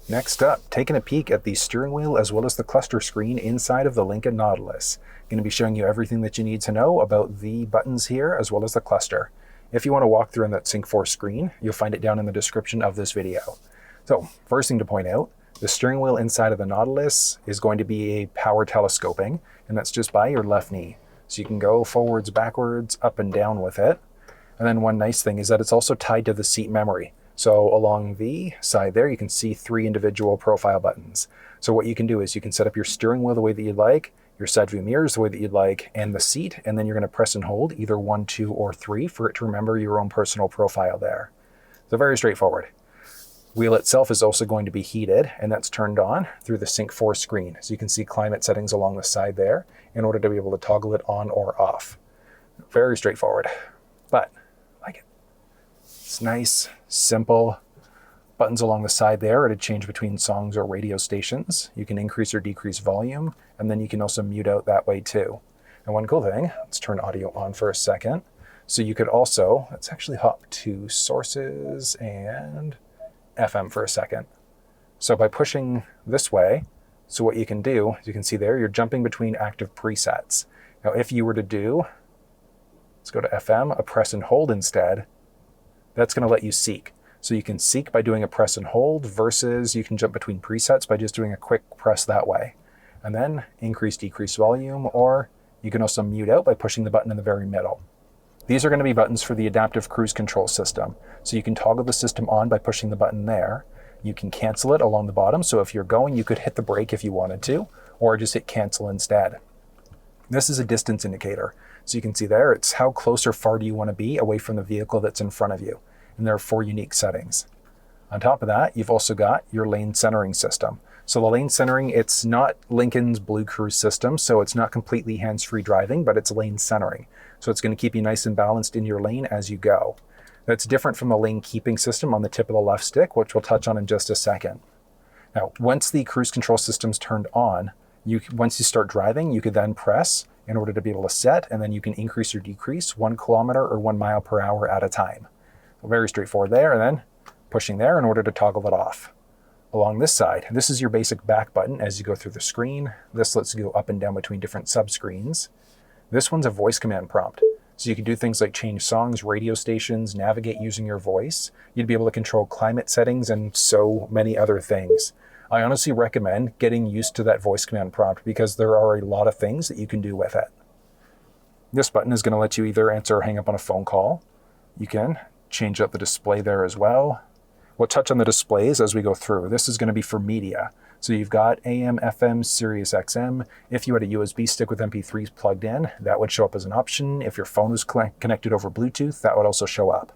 Next up, taking a peek at the steering wheel as well as the cluster screen inside of the Lincoln Nautilus. I'm going to be showing you everything that you need to know about the buttons here as well as the cluster. If you want to walk through on that Sync 4 screen, you'll find it down in the description of this video. So, first thing to point out, the steering wheel inside of the Nautilus is going to be a power telescoping, and that's just by your left knee. So you can go forwards, backwards, up and down with it. And then one nice thing is that it's also tied to the seat memory. So along the side there, you can see 3 individual profile buttons. So what you can do is you can set up your steering wheel the way that you'd like, your side view mirrors the way that you'd like, and the seat, and then you're going to press and hold either 1, 2, or 3 for it to remember your own personal profile there. So very straightforward. Wheel itself is also going to be heated, and that's turned on through the Sync 4 screen. So you can see climate settings along the side there in order to be able to toggle it on or off. Very straightforward, but I like it. It's nice, simple. Buttons along the side there are to change between songs or radio stations. You can increase or decrease volume, and then you can also mute out that way too. And one cool thing, let's turn audio on for a second. So you could also, let's actually hop to sources and FM for a second. So by pushing this way, so what you can do, as you can see there, you're jumping between active presets. Now if you were to do, let's go to FM, a press and hold instead, that's going to let you seek. So you can seek by doing a press and hold versus you can jump between presets by just doing a quick press that way. And then increase, decrease volume, or you can also mute out by pushing the button in the very middle. These are going to be buttons for the adaptive cruise control system. So you can toggle the system on by pushing the button there. You can cancel it along the bottom. So if you're going, you could hit the brake if you wanted to, or just hit cancel instead. This is a distance indicator. So you can see there, it's how close or far do you want to be away from the vehicle that's in front of you. And there are 4 unique settings. On top of that, you've also got your lane centering system. So the lane centering, it's not Lincoln's Blue Cruise system, so it's not completely hands-free driving, but it's lane centering. So it's going to keep you nice and balanced in your lane as you go. That's different from the lane keeping system on the tip of the left stick, which we'll touch on in just a second. Now, once the cruise control system's turned on, once you start driving, you could then press in order to be able to set, and then you can increase or decrease 1 kilometer or 1 mile per hour at a time. So very straightforward there, and then pushing there in order to toggle it off. Along this side, this is your basic back button as you go through the screen. This lets you go up and down between different subscreens. This one's a voice command prompt. So you can do things like change songs, radio stations, navigate using your voice. You'd be able to control climate settings and so many other things. I honestly recommend getting used to that voice command prompt because there are a lot of things that you can do with it. This button is going to let you either answer or hang up on a phone call. You can change out the display there as well. We'll touch on the displays as we go through. This is going to be for media. So you've got AM, FM, Sirius XM. If you had a USB stick with MP3s plugged in, that would show up as an option. If your phone was connected over Bluetooth, that would also show up.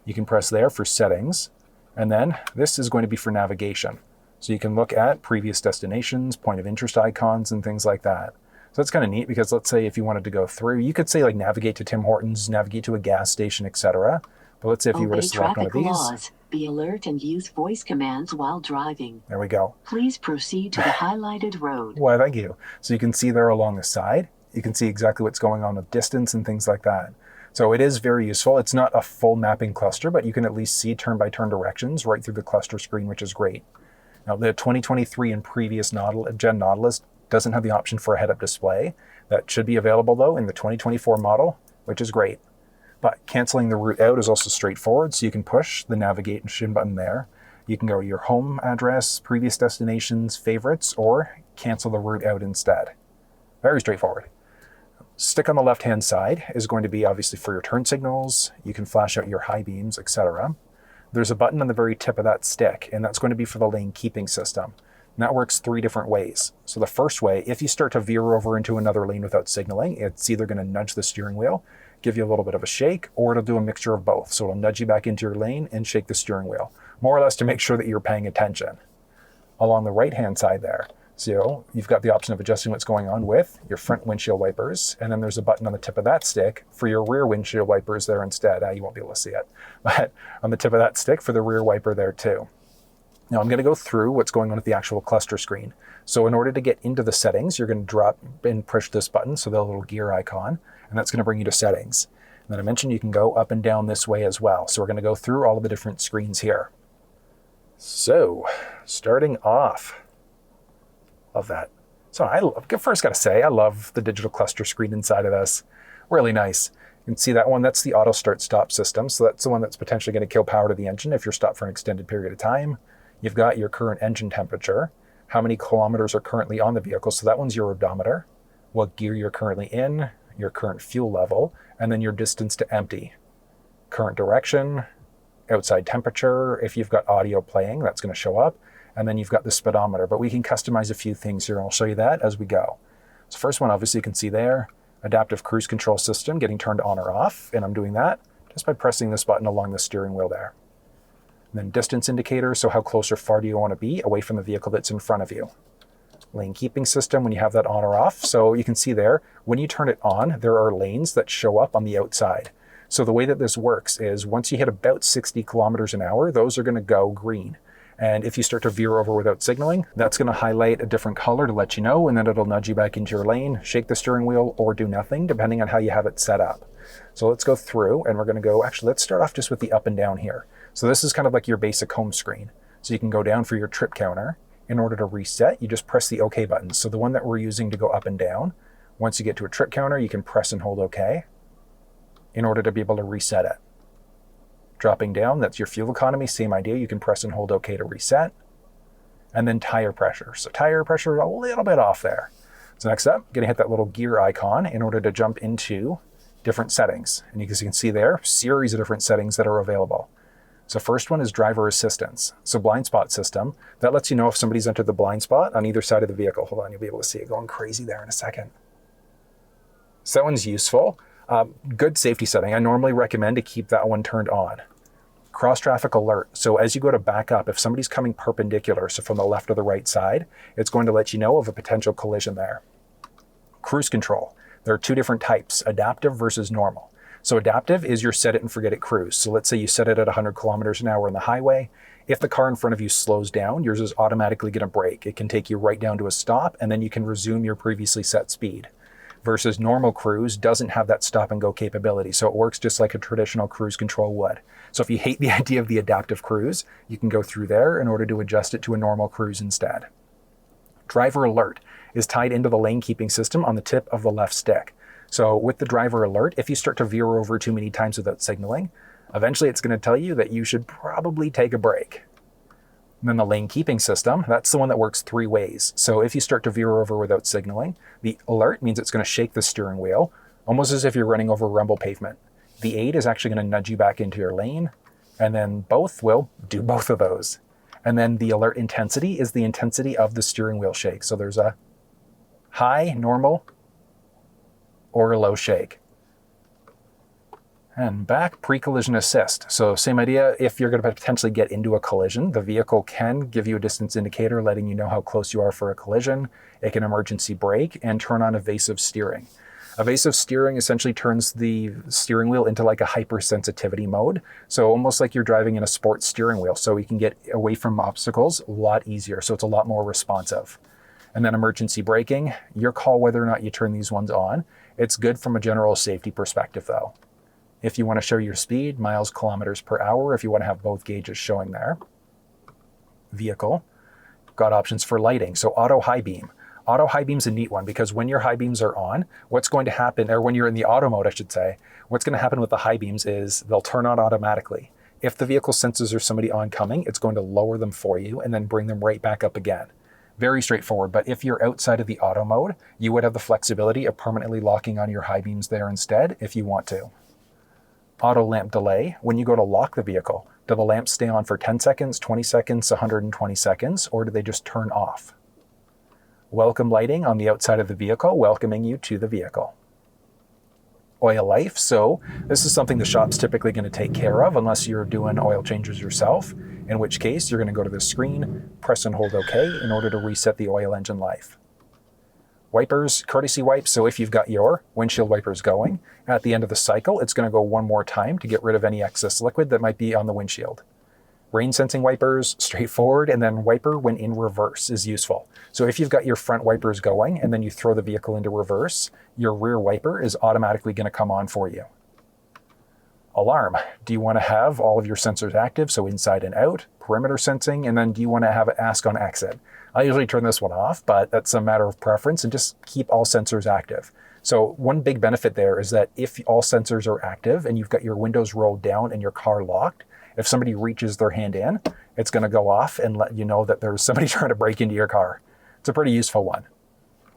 You can press there for settings. And then this is going to be for navigation. So you can look at previous destinations, point of interest icons, and things like that. So that's kind of neat because let's say if you wanted to go through, you could say like navigate to Tim Hortons, navigate to a gas station, etc. But let's say if you were to select one of these. Laws. Be alert and use voice commands while driving. There we go. Please proceed to the highlighted road. Why, thank you. So you can see there along the side, you can see exactly what's going on with distance and things like that. So it is very useful. It's not a full mapping cluster, but you can at least see turn-by-turn directions right through the cluster screen, which is great. Now the 2023 and previous Gen Nautilus doesn't have the option for a head-up display. That should be available though in the 2024 model, which is great. But canceling the route out is also straightforward, so you can push the navigation button there. You can go to your home address, previous destinations, favorites, or cancel the route out instead. Very straightforward. Stick on the left-hand side is going to be obviously for your turn signals. You can flash out your high beams, etc. There's a button on the very tip of that stick, and that's going to be for the lane keeping system. And that works 3 different ways. So the first way, if you start to veer over into another lane without signaling, it's either going to nudge the steering wheel, give you a little bit of a shake, or it'll do a mixture of both. So it'll nudge you back into your lane and shake the steering wheel, more or less to make sure that you're paying attention. Along the right-hand side there, so you've got the option of adjusting what's going on with your front windshield wipers, and then there's a button on the tip of that stick for your rear windshield wipers there instead. You won't be able to see it, but on the tip of that stick for the rear wiper there too. Now I'm going to go through what's going on with the actual cluster screen. So in order to get into the settings, you're going to drop and push this button, so the little gear icon, and that's going to bring you to settings. And then I mentioned you can go up and down this way as well. So we're going to go through all of the different screens here. So, starting off, love that. So I first got to say, I love the digital cluster screen inside of this. Really nice. You can see that one, that's the auto start stop system. So that's the one that's potentially going to kill power to the engine if you're stopped for an extended period of time. You've got your current engine temperature, how many kilometers are currently on the vehicle. So that one's your odometer, what gear you're currently in, your current fuel level, and then your distance to empty. Current direction, outside temperature. If you've got audio playing, that's going to show up. And then you've got the speedometer, but we can customize a few things here, and I'll show you that as we go. So first one, obviously you can see there, adaptive cruise control system getting turned on or off, and I'm doing that just by pressing this button along the steering wheel there. And then distance indicator, so how close or far do you want to be away from the vehicle that's in front of you. Lane keeping system when you have that on or off. So you can see there, when you turn it on, there are lanes that show up on the outside. So the way that this works is once you hit about 60 kilometers an hour, those are going to go green. And if you start to veer over without signaling, that's going to highlight a different color to let you know, and then it'll nudge you back into your lane, shake the steering wheel, or do nothing, depending on how you have it set up. So let's go through, and we're going to go, actually, let's start off just with the up and down here. So this is kind of like your basic home screen. So you can go down for your trip counter. In order to reset, you just press the OK button. So the one that we're using to go up and down, once you get to a trip counter, you can press and hold OK in order to be able to reset it. Dropping down, that's your fuel economy, same idea. You can press and hold OK to reset. And then tire pressure. So tire pressure a little bit off there. So next up, going to hit that little gear icon in order to jump into different settings. And you can see there, series of different settings that are available. So first one is driver assistance. So blind spot system, that lets you know if somebody's entered the blind spot on either side of the vehicle. Hold on, you'll be able to see it going crazy there in a second. So that one's useful. Good safety setting. I normally recommend to keep that one turned on. Cross traffic alert. So as you go to back up, if somebody's coming perpendicular, so from the left or the right side, it's going to let you know of a potential collision there. Cruise control. There are two different types, adaptive versus normal. So adaptive is your set it and forget it cruise. So let's say you set it at 100 kilometers an hour on the highway. If the car in front of you slows down, yours is automatically going to brake. It can take you right down to a stop, and then you can resume your previously set speed. Versus normal cruise doesn't have that stop and go capability. So it works just like a traditional cruise control would. So if you hate the idea of the adaptive cruise, you can go through there in order to adjust it to a normal cruise instead. Driver alert is tied into the lane keeping system on the tip of the left stick. So with the driver alert, if you start to veer over too many times without signaling, eventually it's going to tell you that you should probably take a break. And then the lane keeping system, that's the one that works three ways. So if you start to veer over without signaling, the alert means it's going to shake the steering wheel, almost as if you're running over rumble pavement. The aid is actually going to nudge you back into your lane, and then both will do both of those. And then the alert intensity is the intensity of the steering wheel shake. So there's a high, normal, or a low shake. And back, pre-collision assist. So same idea, if you're going to potentially get into a collision, the vehicle can give you a distance indicator letting you know how close you are for a collision. It can emergency brake and turn on evasive steering. Evasive steering essentially turns the steering wheel into like a hypersensitivity mode. So almost like you're driving in a sports steering wheel. So you can get away from obstacles a lot easier. So it's a lot more responsive. And then emergency braking, your call whether or not you turn these ones on. It's good from a general safety perspective though. If you want to show your speed, miles, kilometers per hour, if you want to have both gauges showing there. Vehicle, got options for lighting. So auto high beam. Auto high beam's a neat one because when your high beams are on, what's going to happen, or when you're in the auto mode, I should say, what's going to happen with the high beams is they'll turn on automatically. If the vehicle senses there's somebody oncoming, it's going to lower them for you and then bring them right back up again. Very straightforward, but if you're outside of the auto mode, you would have the flexibility of permanently locking on your high beams there instead if you want to. Auto lamp delay, when you go to lock the vehicle, do the lamps stay on for 10 seconds, 20 seconds, 120 seconds, or do they just turn off? Welcome lighting on the outside of the vehicle, welcoming you to the vehicle. Oil life, so this is something the shop's typically going to take care of unless you're doing oil changes yourself, in which case you're going to go to the screen, press and hold OK in order to reset the oil engine life. Wipers, courtesy wipes, so if you've got your windshield wipers going, at the end of the cycle, it's going to go one more time to get rid of any excess liquid that might be on the windshield. Rain sensing wipers, straightforward, and then wiper when in reverse is useful. So if you've got your front wipers going and then you throw the vehicle into reverse, your rear wiper is automatically going to come on for you. Alarm. Do you want to have all of your sensors active, so inside and out, perimeter sensing, and then do you want to have it ask on exit? I usually turn this one off, but that's a matter of preference, and just keep all sensors active. So one big benefit there is that if all sensors are active and you've got your windows rolled down and your car locked, if somebody reaches their hand in, it's going to go off and let you know that there's somebody trying to break into your car. It's a pretty useful one.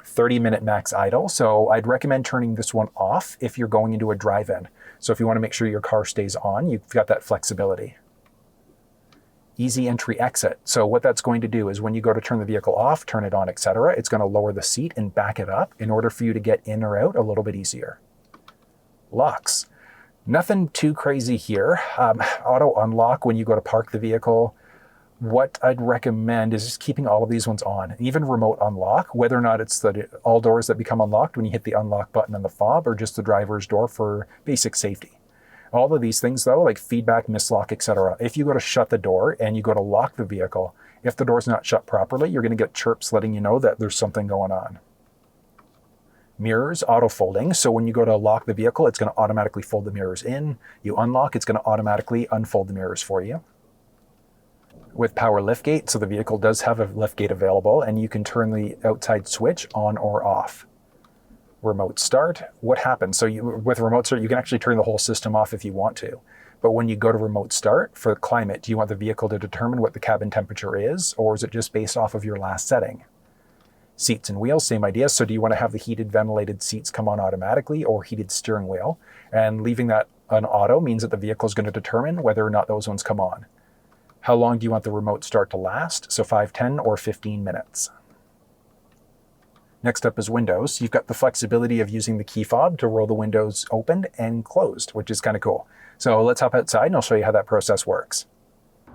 30-minute max idle, so I'd recommend turning this one off if you're going into a drive-in. So if you want to make sure your car stays on, you've got that flexibility. Easy entry exit. So what that's going to do is when you go to turn the vehicle off, turn it on, etc., it's going to lower the seat and back it up in order for you to get in or out a little bit easier. Locks. Nothing too crazy here. Auto unlock when you go to park the vehicle. What I'd recommend is just keeping all of these ones on. Even remote unlock, whether or not it's all doors that become unlocked when you hit the unlock button on the fob or just the driver's door for basic safety. All of these things though, like feedback, mislock, etc. If you go to shut the door and you go to lock the vehicle, if the door's not shut properly, you're going to get chirps letting you know that there's something going on. Mirrors, auto folding. So when you go to lock the vehicle, it's going to automatically fold the mirrors in. You unlock, it's going to automatically unfold the mirrors for you. With power liftgate, so the vehicle does have a liftgate available, and you can turn the outside switch on or off. Remote start, what happens? So with remote start, you can actually turn the whole system off if you want to. But when you go to remote start, for climate, do you want the vehicle to determine what the cabin temperature is, or is it just based off of your last setting? Seats and wheels, same idea. So do you want to have the heated ventilated seats come on automatically or heated steering wheel? And leaving that on auto means that the vehicle is going to determine whether or not those ones come on. How long do you want the remote start to last? So 5, 10, or 15 minutes. Next up is windows. You've got the flexibility of using the key fob to roll the windows open and closed, which is kind of cool. So let's hop outside and I'll show you how that process works.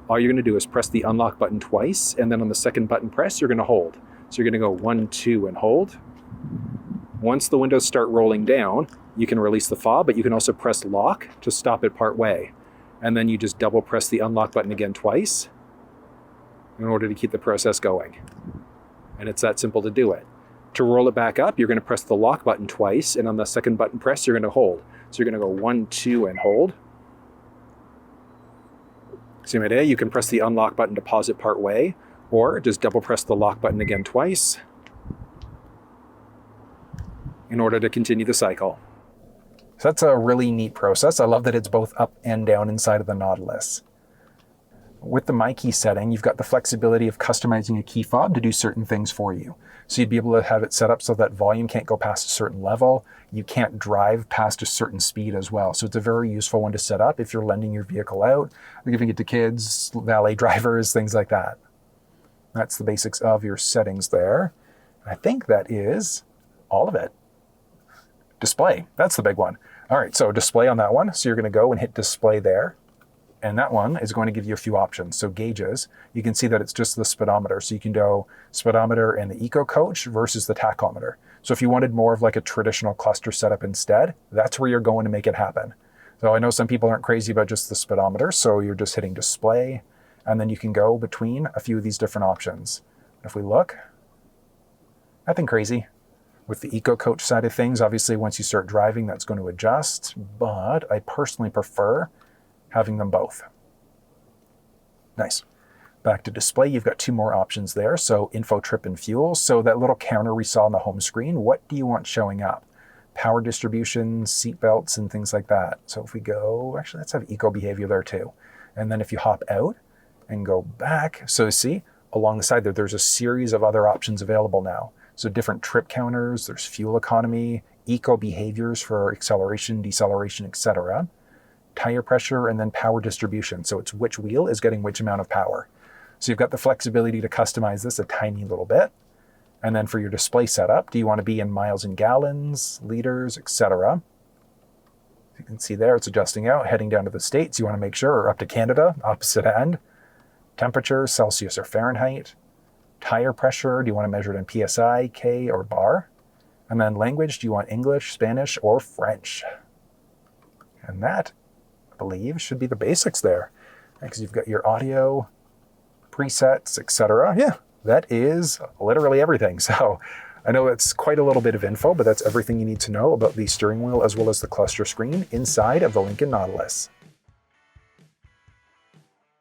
All you're going to do is press the unlock button twice, and then on the second button press, you're going to hold. So you're going to go 1, 2, and hold. Once the windows start rolling down, you can release the fob, but you can also press lock to stop it part way. And then you just double press the unlock button again twice in order to keep the process going. And it's that simple to do it. To roll it back up, you're going to press the lock button twice, and on the second button press, you're going to hold. So you're going to go 1, 2, and hold. Same idea, you can press the unlock button to pause it part way, or just double press the lock button again twice in order to continue the cycle. So that's a really neat process. I love that it's both up and down inside of the Nautilus. With the MyKey setting, you've got the flexibility of customizing a key fob to do certain things for you. So you'd be able to have it set up so that volume can't go past a certain level. You can't drive past a certain speed as well. So it's a very useful one to set up if you're lending your vehicle out, or giving it to kids, valet drivers, things like that. That's the basics of your settings there. I think that is all of it. Display, that's the big one. All right, so display on that one. So you're going to go and hit display there. And that one is going to give you a few options. So gauges, you can see that it's just the speedometer. So you can go speedometer and the eco coach versus the tachometer. So if you wanted more of like a traditional cluster setup instead, that's where you're going to make it happen. So I know some people aren't crazy about just the speedometer. So you're just hitting display, and then you can go between a few of these different options. If we look, nothing crazy. With the eco coach side of things, obviously once you start driving, that's going to adjust, but I personally prefer having them both. Nice. Back to display, you've got 2 more options there. So info, trip, and fuel. So that little counter we saw on the home screen, what do you want showing up? Power distribution, seat belts, and things like that. So if we go, actually let's have eco behavior there too. And then if you hop out and go back, so see, along the side there, there's a series of other options available now. So different trip counters, there's fuel economy, eco behaviors for acceleration, deceleration, etc. Tire pressure, and then power distribution. So it's which wheel is getting which amount of power. So you've got the flexibility to customize this a tiny little bit. And then for your display setup, do you want to be in miles and gallons, liters, etc.? You can see there it's adjusting out, heading down to the States. You want to make sure, or up to Canada, opposite end. Temperature, Celsius or Fahrenheit. Tire pressure, do you want to measure it in PSI, K, or bar? And then language, do you want English, Spanish, or French? And that, I believe, should be the basics there. Because you've got your audio, presets, etc. Yeah, that is literally everything. So I know it's quite a little bit of info, but that's everything you need to know about the steering wheel as well as the cluster screen inside of the Lincoln Nautilus.